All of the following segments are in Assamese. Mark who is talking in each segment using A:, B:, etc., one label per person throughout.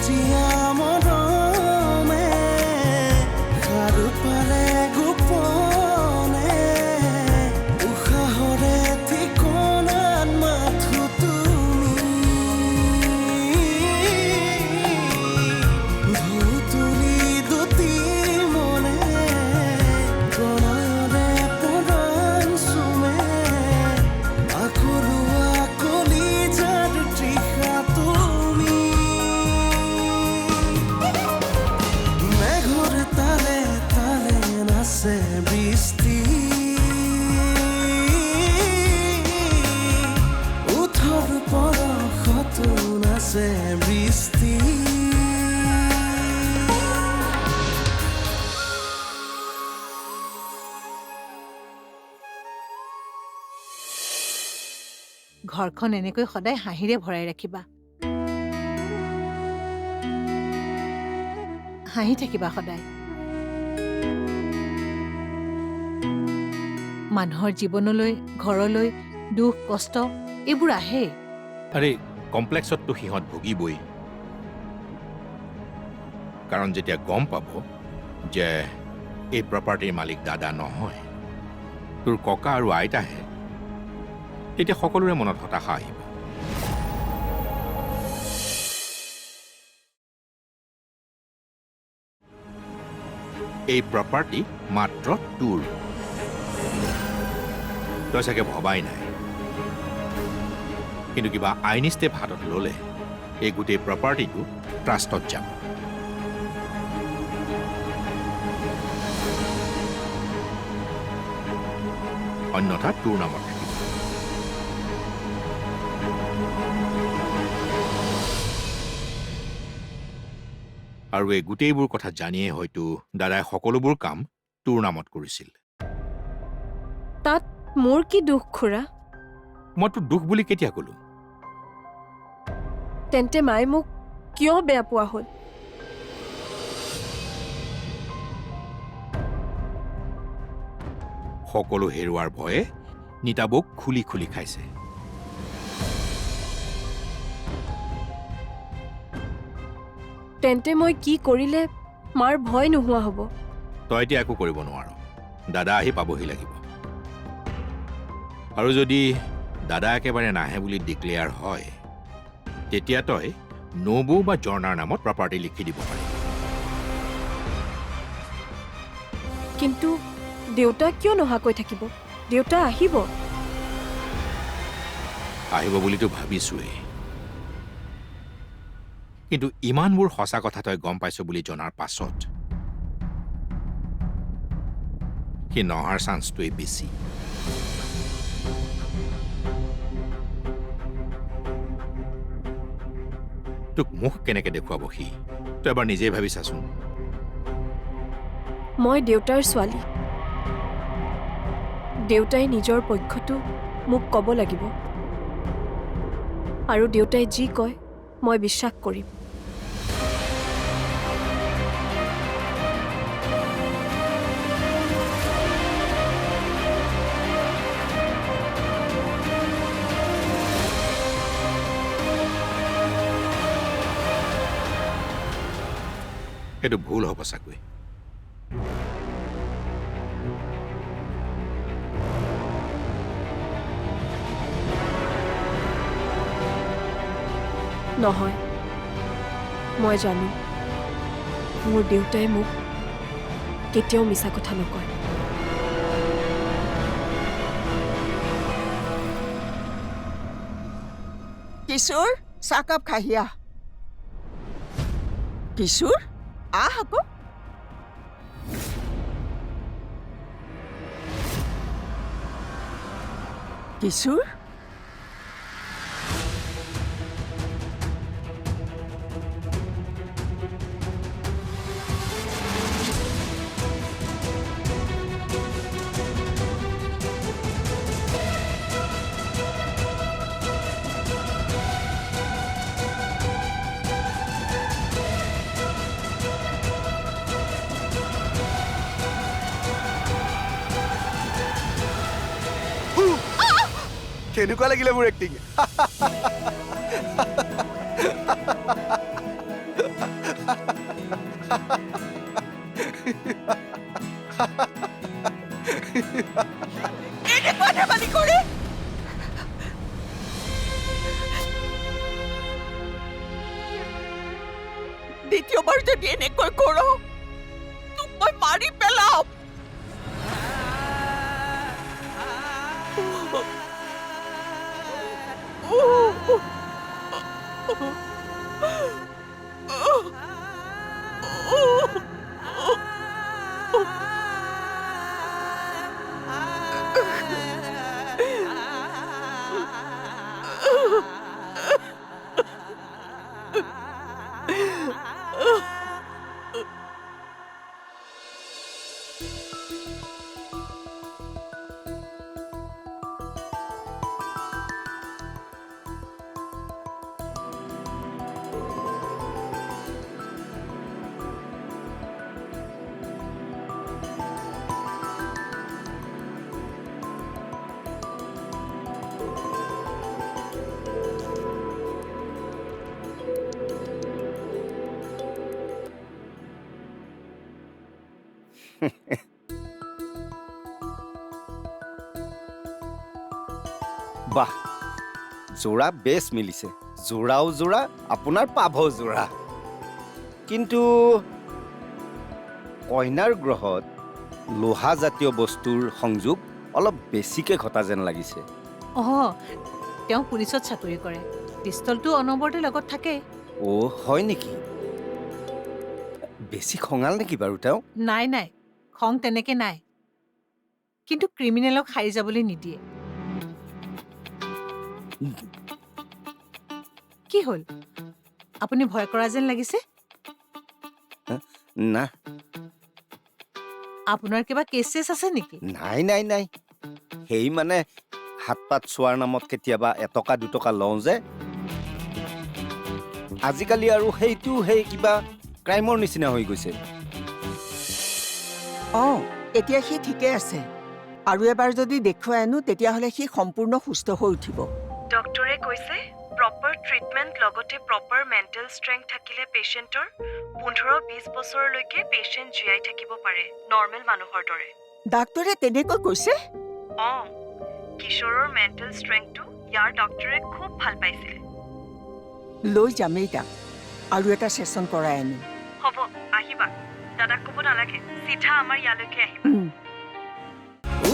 A: মজিয়া মৰমে সাৰ পালে গোপনে উশাহৰে ঠিকনাত মাথো তুমি ভুতুলি দুটি মনে প্ৰণয়ৰে পৰাণ চুমে আখৰুৱা কলিজাৰ তৃষা তুমি মেঘৰ তালে তালে নাচে বৃষ্টি উঠৰ পৰশতো নাচে বৃষ্টি
B: ঘৰখন এনেকৈ সদায় হাঁহিৰে ভৰাই ৰাখিবা হাঁহি থাকিবা সদায় মানুহৰ জীৱনলৈ ঘৰলৈ দুখ কষ্ট এইবোৰ আহে
C: আৰে কমপ্লেক্সততো সিহঁত ভুগিবই কাৰণ যেতিয়া গম পাব যে এই প্ৰপাৰ্টিৰ মালিক দাদা নহয় তোৰ ককা আৰু আইতাহে তেতিয়া সকলোৰে মনত হতাশা আহিব এই প্ৰপাৰ্টি মাত্ৰ তোৰ তই চাগে ভবাই নাই কিন্তু কিবা আইনী ষ্টেপ হাতত ল'লে এই গোটেই প্ৰপাৰ্টিটো ট্ৰাষ্টত যাব অন্যথা তোৰ নামত থাকিব আৰু এই গোটেইবোৰ কথা জানিয়ে হয়তো দাদাই সকলোবোৰ কাম তোৰ নামত কৰিছিল
D: তাত মোৰ কি দুখ খুৰা
C: মই তোৰ দুখ বুলি কেতিয়া ক'লো
D: তেন্তে মায়ে মোক কিয় বেয়া পোৱা হ'ল
C: সকলো হেৰুৱাৰ ভয়ে নিতাবক খুলি খুলি খাইছে
D: তেন্তে মই কি কৰিলে মাৰ ভয় নোহোৱা হ'ব
C: তই এতিয়া একো কৰিব নোৱাৰ দাদা আহি পাবহি লাগিব আৰু যদি দাদা একেবাৰে নাহে বুলি ডিক্লেয়াৰ হয় তেতিয়া তই নবৌ বা জৰ্ণাৰ নামত প্ৰপাৰ্টি লিখি দিব পাৰি
D: কিন্তু দেউতা কিয় নহাকৈ থাকিব দেউতা আহিব
C: আহিব বুলিতো ভাবিছোৱেই কিন্তু ইমানবোৰ সঁচা কথা তই গম পাইছ বুলি জনাৰ পাছত সি নহাৰ চান্সটোৱেই বেছি তোক মুখ কেনেকে দেখুৱাব সি তই এবাৰ নিজেই ভাবি চাচোন
D: মই দেউতাৰ ছোৱালী দেউতাই নিজৰ পক্ষটো মোক ক'ব লাগিব আৰু দেউতাই যি কয় মই বিশ্বাস কৰিম
C: সেইটো ভুল হ'ব চাগৈ
D: নহয় মই জানো মোৰ দেউতাই মোক কেতিয়াও মিছা কথা নকয়
E: কিশোৰ চাহকাপ খাহি আহ কিশোৰ আহ আকৌ কিশোৰ
A: কেনেকুৱা লাগিলে মোৰ এক্টিং
E: দ্বিতীয়বাৰ যদি এনেকৈ কৰ তোক মই মাৰি পেলাম।
F: বাহ, যোৰা বেছ মিলিছে। যোৰাও যোৰা, আপোনাৰ পাভো যোৰা। কিন্তু কইনাৰ গ্ৰহত লোহা জাতীয় বস্তুৰ সংযোগ অলপ বেছিকৈ ঘটা যেন লাগিছে।
B: তেওঁ পুলিচত চাকৰি কৰে, পিষ্টলটো অনবৰতে লগত থাকে।
F: হয় নেকি? বেছি খঙাল নেকি বাৰু তেওঁ?
B: নাই, খং তেনেকে নাই, কিন্তু ক্ৰিমিনেলক সাৰি যাবলৈ নিদিয়ে। কি হ'ল, আপুনি ভয় কৰা যেন লাগিছে?
F: না,
B: আপোনাৰ কিবা কেছ আছে নেকি?
F: নাই। সেই মানে হাত পাত চোৱাৰ নামত কেতিয়াবা এটকা দুটকা লওঁ যে, আজিকালি আৰু সেইটো সেই কিবা ক্ৰাইমৰ নিচিনা হৈ গৈছে।
E: এতিয়া সি ঠিকে আছে। আৰু এবাৰ যদি দেখুৱাই আনো তেতিয়াহ'লে সি সম্পূৰ্ণ সুস্থ হৈ উঠিব।
D: ডক্টৰে কৈছে প্ৰপাৰ ট্ৰিটমেণ্ট লগতে প্ৰপাৰ মেণ্টেল ষ্ট্ৰেংথ থাকিলে পেচেণ্টৰ 15-20 বছৰলৈকে পেচেণ্ট জীয়াই থাকিব পাৰে, নৰ্মেল মানুহৰ দৰে।
E: ডাক্তৰে তেনেকৈ কৈছে?
D: কিশোৰৰ মেণ্টেল ষ্ট্ৰেংথটো ইয়াৰ ডক্টৰে খুব ভাল পাইছিলে।
E: লৈ যামেই তাক, আৰু এটা ছেছন কৰাই আনিম।
D: হ'ব, আহিবা। দাদাক ক'ব নালাগে, চিধা আমাৰ ইয়ালৈকে আহিবা।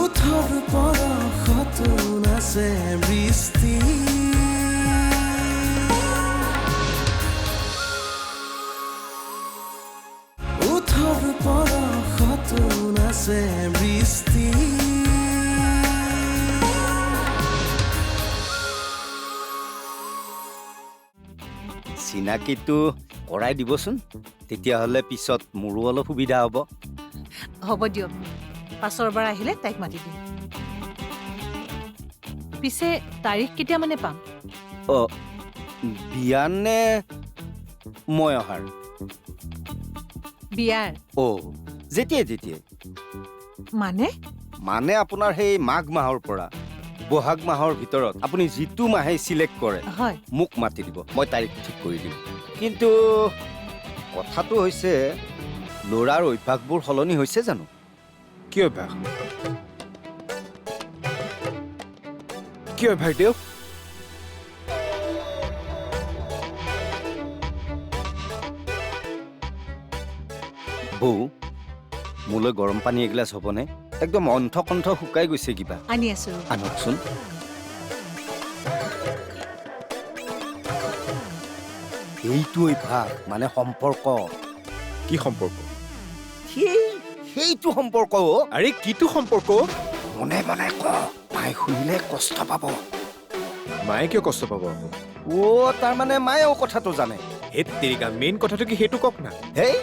A: ওঠৰ পৰশতো নাচে বৃষ্টি, ওঠৰ পৰশতো নাচে বৃষ্টি।
F: চিনাকিটো কৰাই দিবচোন, তেতিয়াহ'লে পিছত মোৰো অলপ সুবিধা হ'ব।
B: হ'ব দিয়ক, পাছৰবাৰ আহিলে তাইক মাতি দিম। পিছে তাৰিখ কেতিয়া মানে পাম?
F: বিয়া নে মই অহাৰ?
B: বিয়াৰ
F: যেতিয়াই
B: মানে
F: আপোনাৰ সেই মাঘ মাহৰ পৰা বহাগ মাহৰ ভিতৰত আপুনি যিটো মাহে চিলেক্ট কৰে
B: হয়,
F: মোক মাতি দিব, মই তাৰিখ ঠিক কৰি দিম। কিন্তু কথাটো হৈছে, ল'ৰাৰ অভ্যাসবোৰ সলনি হৈছে জানো?
G: কি অভ্যাস? কি অভ্যাস দিয়ক?
F: বৌ, মোলৈ গৰম পানী এগিলাচ হ'বনে? একদম অণ্ঠ শুকাই গৈছে কিবা।
B: আনি আছো।
F: আনকচোন। এইটো অভ্যাস মানে সম্পৰ্ক।
G: কি সম্পৰ্ক?
F: সেইটো সম্পৰ্ক।
G: আৰে কিটো সম্পৰ্ক?
F: মনে মনে ক, মায়ে শুনিলে কষ্ট পাব।
G: মায়ে কিয় কষ্ট পাব আকৌ?
F: তাৰমানে মায়েও কথাটো জানে।
G: হেত তেৰিকা, মেইন কথাটো কি সেইটো কওক না।
F: হেই,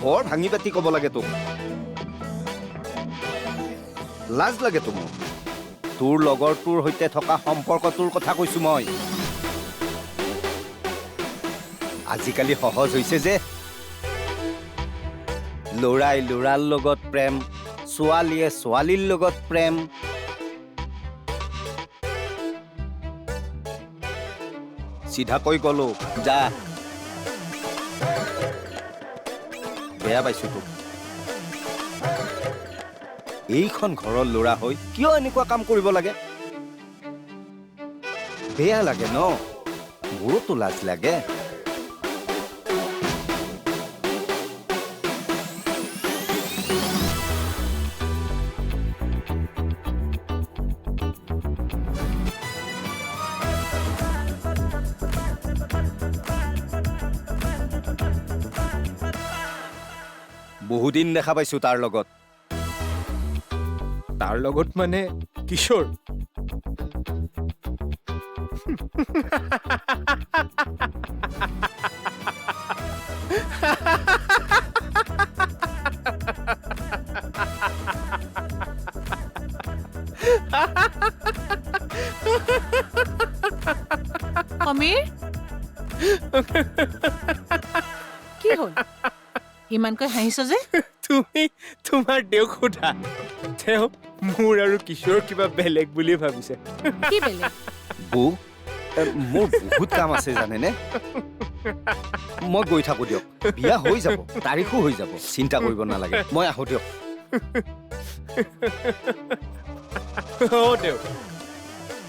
F: বৰ ভাঙি পাতি ক'ব লাগে তোক। লাজ লাগে তো মোৰ। তোৰ লগৰটোৰ সৈতে থকা সম্পৰ্কটোৰ কথা কৈছো মই। আজিকালি সহজ হৈছে যে, ল'ৰাই ল'ৰাৰ লগত প্ৰেম, ছোৱালীয়ে ছোৱালীৰ লগত প্ৰেম। চিধাকৈ গলো, যা। বেয়া পাইছো তোক। এইখন ঘৰৰ ল'ৰা হৈ কিয় এনেকুৱা কাম কৰিব লাগে? বেয়া লাগে ন? মোৰোতো লাজ লাগে। বহুদিন দেখা পাইছো তাৰ লগত।
G: তাৰ লগত মানে কিশোৰ?
B: সমীৰ কি হ'ল ইমানকৈ হাঁহিছ যে?
G: তুমি তোমাৰ দেউক সোধা, তেওঁ মোৰ আৰু কিশোৰ কিবা বেলেগ বুলি ভাবিছে।
B: কি বেলেগ?
F: বৌ, মোৰ বহুত কাম আছে জানেনে? মই গৈ থাকো দিয়ক, বিয়া হৈ যাব, তাৰিখো হৈ যাব, চিন্তা কৰিব নালাগে। মই আহো দিয়ক।
G: দেউ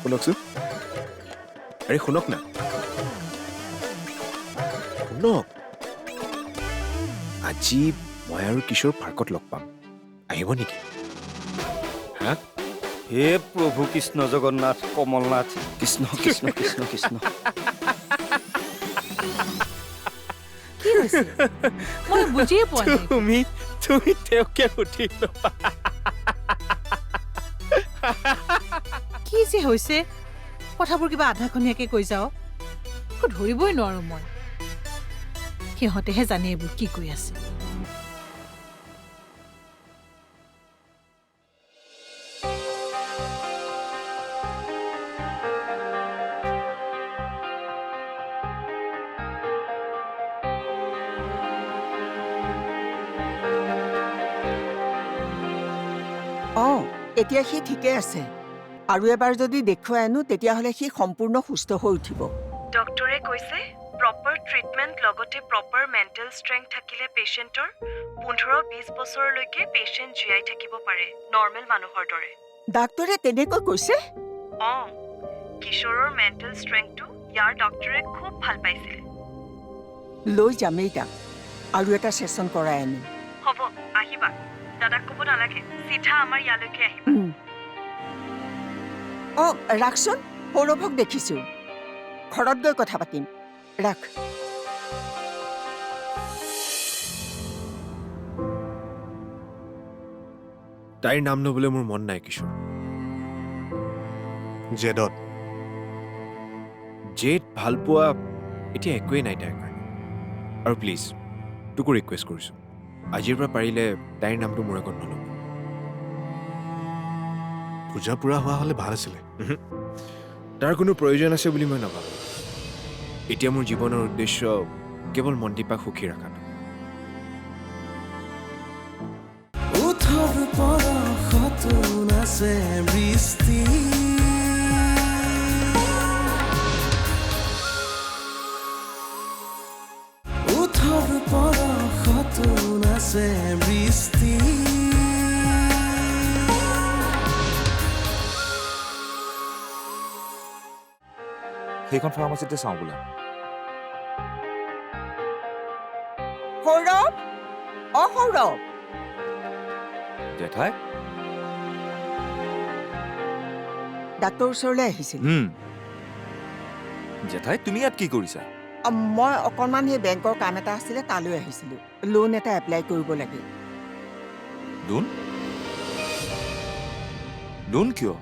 G: শুনকচোন, আৰে শুনক না, শুনক। আজি মই আৰু কিশোৰ পাৰ্কত লগ পাম, আহিব নেকি? হা?
F: হে প্ৰভু কৃষ্ণ জগন্নাথ কমলনাথ কৃষ্ণ কৃষ্ণ কৃষ্ণ কৃষ্ণ।
B: কি হৈছে মই বুজিয়ে পোৱা নাই।
G: তুমি তেওঁকে সুধি ল'বা।
B: কি যে হৈছে কথাবোৰ কিবা আধাখনীয়াকে কৈ যাওঁ, একো ধৰিবই নোৱাৰো মই। সিহঁতেহে জানে এইবোৰ কি কৈ আছে।
E: অঁ, এতিয়া সি ঠিকে আছে। আৰু এবাৰ যদি দেখুৱাই আনো তেতিয়াহ'লে সি সম্পূৰ্ণ সুস্থ হৈ উঠিব।
D: ডক্টৰে কৈছে প্ৰপাৰ ট্ৰিটমেণ্ট লগতে প্ৰপাৰ মেণ্টেল ষ্ট্ৰেংথ থাকিলে পেচেণ্টৰ 15-20 বছৰলৈকে পেচেণ্ট জীয়াই থাকিব পাৰে নৰ্মেল মানুহৰ দৰে।
E: ডাক্তৰে তেনেকৈ কৈছে?
D: অঁ, কিশোৰৰ মেণ্টেল ষ্ট্ৰেংথটো ইয়াৰ ডক্টৰে খুব ভাল পাইছিলে।
E: লৈ যামেই তাক, আৰু এটা ছেছন কৰাই আনিম।
D: হ'ব, আহিবা। দাদাক ক'ব নালাগে, চিধা আমাৰ ইয়ালৈকে আহিবা।
E: অঁ, ৰাখচোন, সৌৰভক দেখিছোঁ। ঘৰত গৈ কথা পাতিম। ৰাখ।
G: তাইৰ নাম ল'বলৈ মোৰ মন নাই কিশোৰ। জেদত জেদ ভাল পোৱা এতিয়া একোৱেই নাই তাইৰ কাৰণে। আৰু প্লিজ তোকো ৰিকুৱেষ্ট কৰিছোঁ, আজিৰ পৰা পাৰিলে তাইৰ নামটো মোৰ আগত নল'ব।
H: পূজা পুৰা হোৱা হ'লে ভাল আছিলে।
G: তাৰ কোনো প্ৰয়োজন আছে বুলি মই নাভাবোঁ। এতিয়া মোৰ জীৱনৰ উদ্দেশ্য কেৱল মন্দিপাক সুখী ৰখাটো।
A: ওঠৰ পৰশতো নাচে বৃষ্টি ওঠৰ পৰশতো নাচে বৃষ্টি
I: সেইখন ফাৰ্মাচীতে চাওঁ বোলে।
E: সৌৰভ, অঁ সৌৰভ,
I: জেঠাই?
E: ডাক্তৰৰ ওচৰলৈ আহিছিল।
I: জেঠাই তুমি ইয়াত কি কৰিছা?
E: মই অকণমান সেই বেংকৰ কাম এটা আছিলে, তালৈ আহিছিলোঁ। লোন এটা এপ্লাই কৰিব লাগে।
I: লোন? লোন কিয়?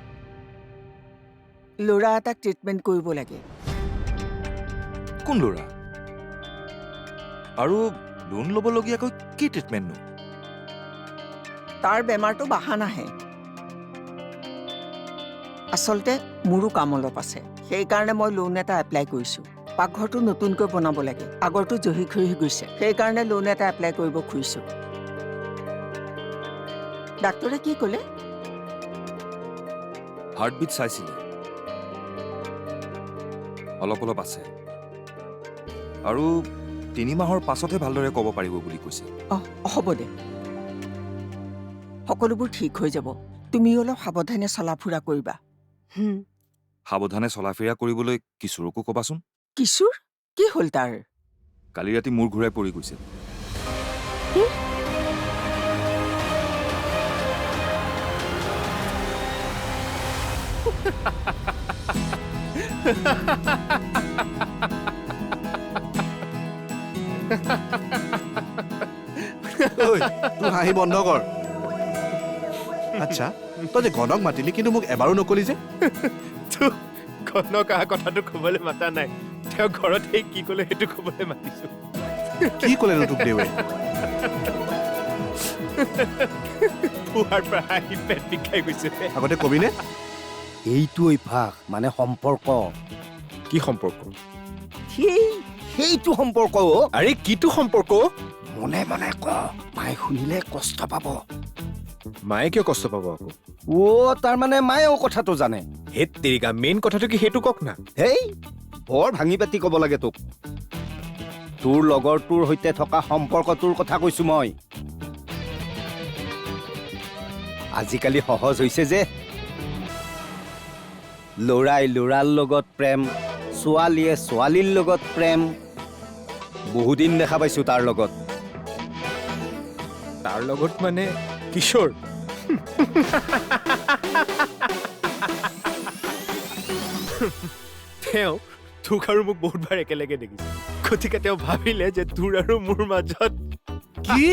E: ল'ৰা এটাক ট্ৰিটমেণ্ট কৰিব লাগে।
I: কোন ল'ৰা? আৰু লোন ল'বলগীয়াকৈ কি ট্ৰিটমেণ্টনো?
E: তাৰ বেমাৰটো বাহা নাহে। আচলতে মোৰো কাম অলপ আছে, সেইকাৰণে মই লোন এটা এপ্লাই কৰিছোঁ। পাকঘৰটো নতুনকৈ বনাব লাগে, আগৰটো জহি খহি গৈছে, সেইকাৰণে লোন এটা এপ্লাই কৰিব খুজিছোঁ। ডাক্তৰে কি ক'লে?
I: হাৰ্টবিট চাইছিলে, অলপ অলপ আছে, আৰু 3 মাহৰ পাছতহে ভালদৰে ক'ব পাৰিব বুলি কৈছে।
E: অঁ, হ'ব দে, সকলোবোৰ ঠিক হৈ যাব। তুমি অলপ সাৱধানে চলা ফুৰা কৰিবা।
I: সাৱধানে চলাফেৰা কৰিবলৈ কিশোৰকো ক'বাচোন।
E: কিশোৰ, কি হ'ল তাৰ?
I: কালি ৰাতি মূৰ ঘূৰাই পৰি গৈছে।
H: ঐ তোৰ হাঁহি বন্ধ কৰ আচ্ছা তই যে গণক মাতিলি কিন্তু মোক এবাৰো নকলি যে
G: কনক অহা কথাটো ক'বলৈ মাতা নাই তেওঁ ঘৰত সেই কি ক'লে সেইটো ক'বলৈ মাতিছো
H: কি ক'লেনো তোক দেৱে
G: পুৱাৰ পৰা আহি পেট বিষাই গৈছে
H: আগতে কবিনে
F: এইটো অভ্যাস মানে সম্পৰ্ক
G: কি সম্পৰ্ক
F: সেইটো সম্পৰ্ক
G: আৰে কিটো সম্পৰ্ক
F: মনে মনে ক মায়ে শুনিলে কষ্ট পাব
G: মায়ে কিয় কষ্ট পাব আকৌ
F: তাৰমানে মায়েও কথাটো জানে
G: হেত তেৰিকা মেইন কথাটো কি সেইটো কওক না
F: হেই বৰ ভাঙি পাতি ক'ব লাগে তোক তোৰ লগৰটোৰ সৈতে থকা সম্পৰ্কটোৰ কথা কৈছো মই আজিকালি সহজ হৈছে যে ল'ৰাই ল'ৰাৰ লগত প্ৰেম ছোৱালীয়ে ছোৱালীৰ লগত প্ৰেম বহুদিন দেখা পাইছো তাৰ লগত
G: তাৰ লগত মানে কিশোৰ তেওঁ তোক আৰু মোক বহুতবাৰ একেলগে দেখিছে গতিকে তেওঁ ভাবিলে যে তোৰ আৰু মোৰ মাজত
H: কি